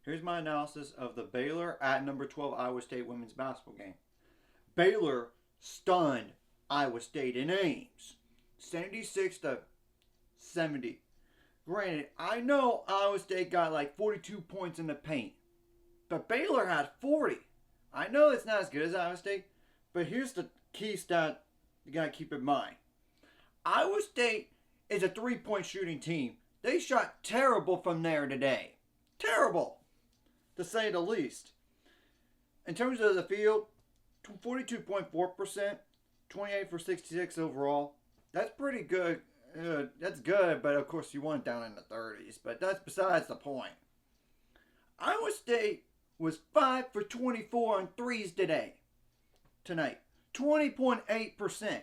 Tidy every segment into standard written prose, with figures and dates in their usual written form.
Here's my analysis of the Baylor at number 12 Iowa State women's basketball game. Baylor stunned Iowa State in Ames, 76 to 70. Granted, I know Iowa State got like 42 points in the paint, but Baylor had 40. I know it's not as good as Iowa State, but here's the key stat you gotta keep in mind. Iowa State is a three-point shooting team. They shot terrible from there today. Terrible, to say the least. In terms of the field, 42.4%, 28 for 66 overall. That's pretty good. That's good, but of course you want it down in the 30s. But that's besides the point. Iowa State was 5 for 24 on threes tonight. 20.8%.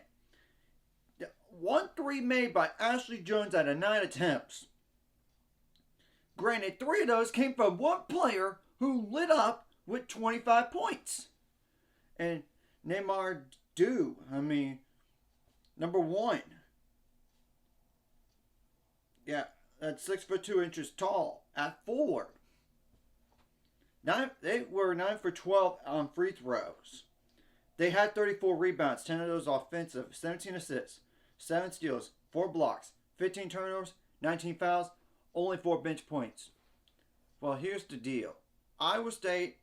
One three made by Ashley Jones out of 9 attempts. Granted, 3 of those came from one player who lit up with 25 points. And Neymar Dew, number 1. Yeah, that's 6 foot 2 inches tall at 4. They were 9 for 12 on free throws. They had 34 rebounds, 10 of those offensive, 17 assists, 7 steals, 4 blocks, 15 turnovers, 19 fouls, only 4 bench points. Well, here's the deal. Iowa State,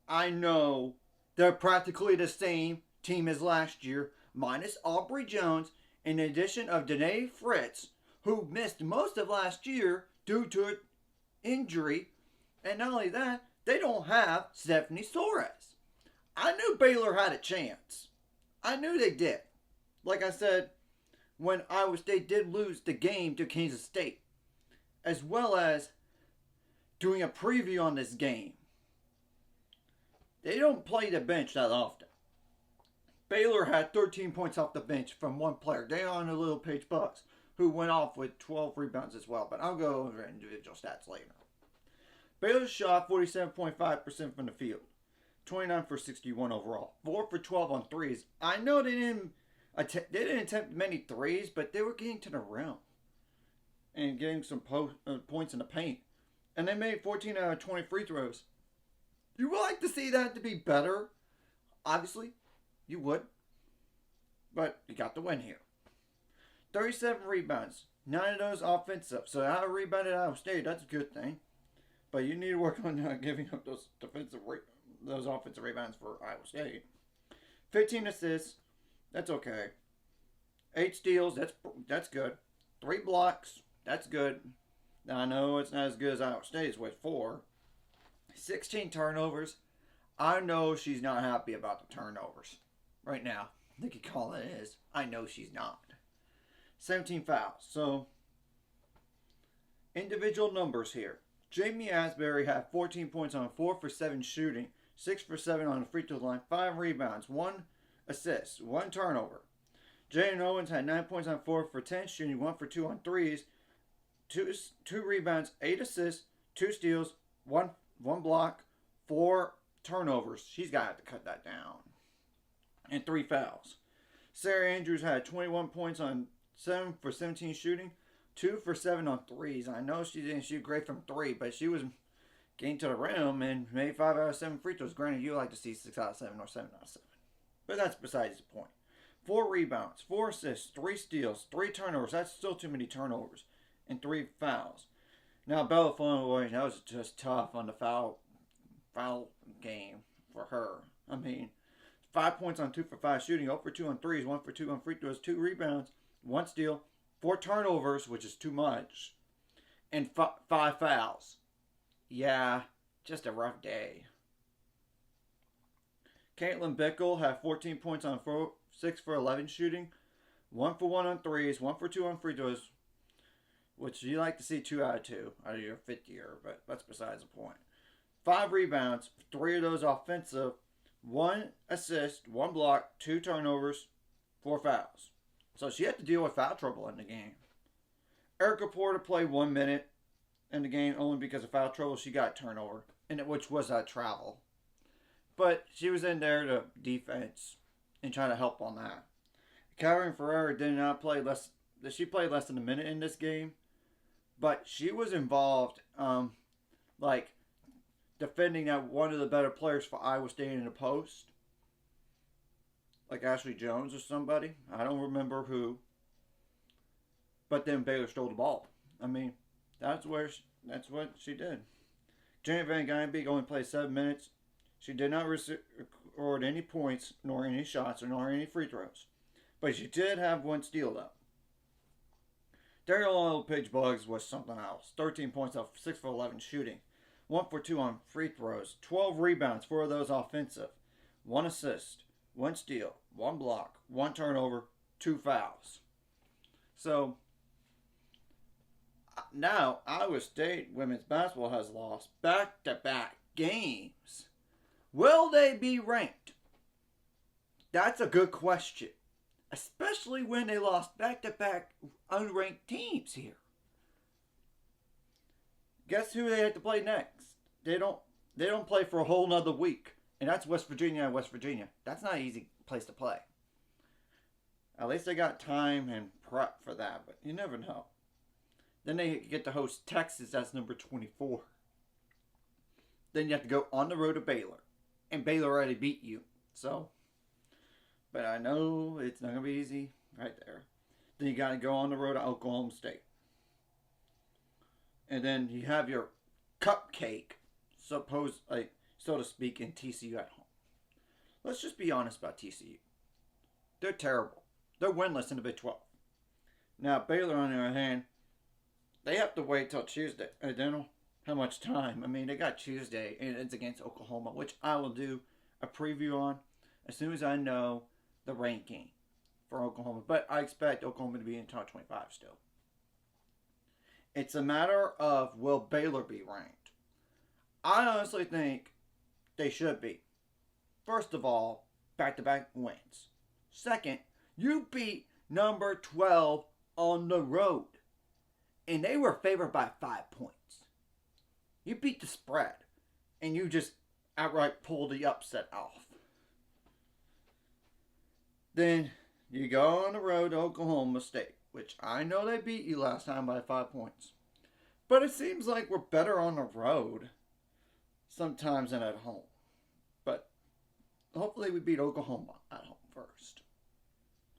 I know they're practically the same team as last year, minus Aubrey Jones, in addition of Danae Fritz, who missed most of last year due to an injury. And not only that, they don't have Stephanie Soares. I knew Baylor had a chance. I knew they did. Like I said, when Iowa State did lose the game to Kansas State, as well as doing a preview on this game. They don't play the bench that often. Baylor had 13 points off the bench from one player, Dayon Little Page Bucks, who went off with 12 rebounds as well, but I'll go over individual stats later. Baylor shot 47.5% from the field, 29 for 61 overall, 4 for 12 on threes. I know they didn't attempt many threes, but they were getting to the rim and getting some points in the paint. And they made 14 out of 20 free throws. You would like to see that to be better. Obviously, you would. But you got the win here. 37 rebounds. 9 of those offensive. So I rebounded Iowa State. That's a good thing. But you need to work on giving up those offensive rebounds for Iowa State. 15 assists. That's okay. 8 steals. That's good. 3 blocks. That's good. Now, I know it's not as good as Iowa State's with 4. 16 turnovers. I know she's not happy about the turnovers right now. I think you call it is. I know she's not. 17 fouls. So, individual numbers here. Jamie Asbury had 14 points on 4 for 7 shooting, 6 for 7 on the free throw line, 5 rebounds, 1 assist, 1 turnover. Jaden Owens had 9 points on 4 for 10 shooting, 1 for 2 on threes, 2 rebounds, 8 assists, 2 steals, 1 block, 4 turnovers. She's got to cut that down. And 3 fouls. Sarah Andrews had 21 points on 7 for 17 shooting, 2 for 7 on threes. I know she didn't shoot great from 3, but she was getting to the rim and made 5 out of 7 free throws. Granted, you like to see 6 out of 7 or 7 out of 7. But that's besides the point. 4 rebounds, 4 assists, 3 steals, 3 turnovers. That's still too many turnovers. And 3 fouls. Now, Bella Flournoy, that was just tough on the foul game for her. 5 points on 2 for 5 shooting, 0 for 2 on threes, 1 for 2 on free throws, 2 rebounds, 1 steal, 4 turnovers, which is too much, and 5 fouls. Yeah, just a rough day. Caitlin Bickle had 14 points on 6 for 11 shooting, 1 for 1 on threes, 1 for 2 on free throws, which you like to see 2 out of your 5th year, but that's besides the point. 5 rebounds, 3 of those offensive, 1 assist, 1 block, 2 turnovers, 4 fouls. So she had to deal with foul trouble in the game. Erica Porter played 1 minute in the game only because of foul trouble. She got turnover, which was a travel. But she was in there to defense and try to help on that. Karen Ferreira did not play less. She played less than a minute in this game, but she was involved. defending that one of the better players for Iowa State in the post, like Ashley Jones or somebody. I don't remember who. But then Baylor stole the ball. I mean, that's what she did. Janet Van Geinbeek only played 7 minutes. She did not record any points, nor any shots, nor any free throws. But she did have one steal, though. Daryl Page Buggs was something else. 13 points off 6 for 11 shooting. 1 for 2 on free throws. 12 rebounds, 4 of those offensive. 1 assist, 1 steal, 1 block, 1 turnover, 2 fouls. So, now Iowa State women's basketball has lost back-to-back games. Will they be ranked? That's a good question. Especially when they lost back-to-back unranked teams here. Guess who they have to play next? They don't play for a whole nother week. And that's West Virginia and West Virginia. That's not an easy place to play. At least they got time and prep for that, but you never know. Then they get to host Texas, that's number 24. Then you have to go on the road to Baylor. And Baylor already beat you. So, but I know it's not going to be easy right there. Then you got to go on the road to Oklahoma State. And then you have your cupcake, so to speak, in TCU at home. Let's just be honest about TCU. They're terrible. They're winless in the Big 12. Now, Baylor, on the other hand, they have to wait till Tuesday. They don't know how much time. I mean, they got Tuesday, and it's against Oklahoma, which I will do a preview on as soon as I know the ranking for Oklahoma. But I expect Oklahoma to be in top 25 still. It's a matter of, will Baylor be ranked? I honestly think they should be. First of all, back-to-back wins. Second, you beat number 12 on the road. And they were favored by 5 points. You beat the spread. And you just outright pulled the upset off. Then you go on the road to Oklahoma State, which I know they beat you last time by 5 points. But it seems like we're better on the road sometimes than at home. But hopefully we beat Oklahoma at home first.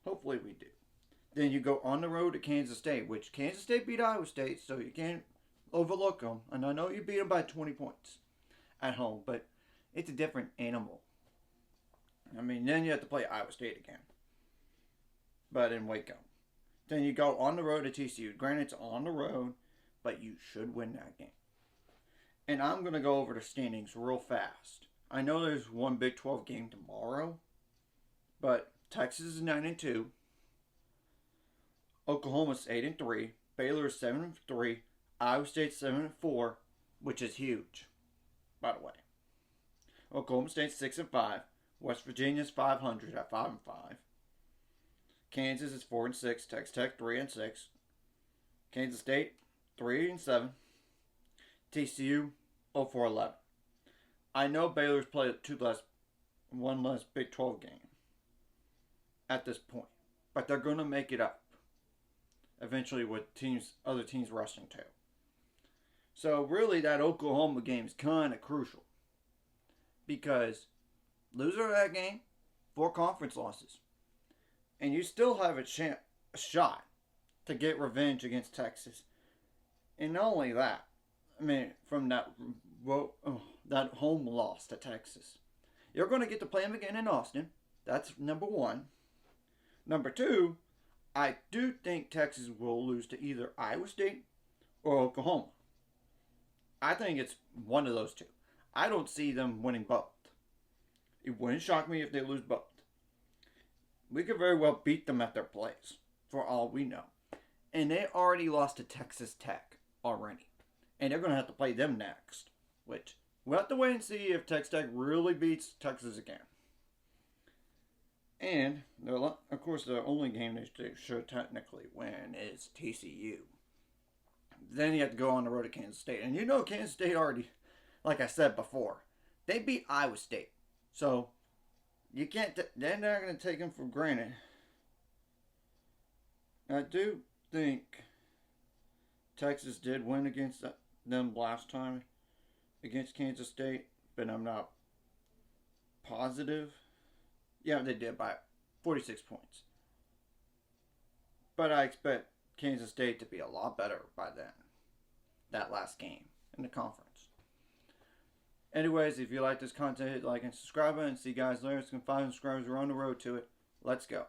Hopefully we do. Then you go on the road to Kansas State, which Kansas State beat Iowa State, so you can't overlook them. And I know you beat them by 20 points at home, but it's a different animal. I mean, then you have to play Iowa State again, but in Waco. Then you go on the road to TCU. Granted, it's on the road, but you should win that game. And I'm going to go over the standings real fast. I know there's one Big 12 game tomorrow, but Texas is 9-2. Oklahoma's 8-3. Baylor is 7-3. Iowa State's 7-4, which is huge, by the way. Oklahoma State's 6-5. West Virginia's 500 at 5-5. Kansas is 4-6. Texas Tech 3-6. Kansas State 3-7. TCU 0-4-11. I know Baylor's played one less Big 12 game at this point, but they're going to make it up eventually with other teams rushing too. So really, that Oklahoma game is kind of crucial because loser of that game, 4 conference losses, and you still have a shot to get revenge against Texas. And not only that, I mean, from that home loss to Texas, you're going to get to play them again in Austin. That's number 1. Number 2, I do think Texas will lose to either Iowa State or Oklahoma. I think it's one of those two. I don't see them winning both. It wouldn't shock me if they lose both. We could very well beat them at their place, for all we know. And they already lost to Texas Tech already. And they're going to have to play them next. Which, we'll have to wait and see if Texas Tech really beats Texas again. And, of course, the only game they should technically win is TCU. Then you have to go on the road to Kansas State. And you know Kansas State already, like I said before, they beat Iowa State. So, you can't, they're not going to take them for granted. I do think Texas did win against them last time against Kansas State, but I'm not positive. Yeah, they did by 46 points. But I expect Kansas State to be a lot better by then. That last game in the conference. Anyways, if you like this content, hit like and subscribe and see you guys later. It's 5 subscribers. We're on the road to it. Let's go.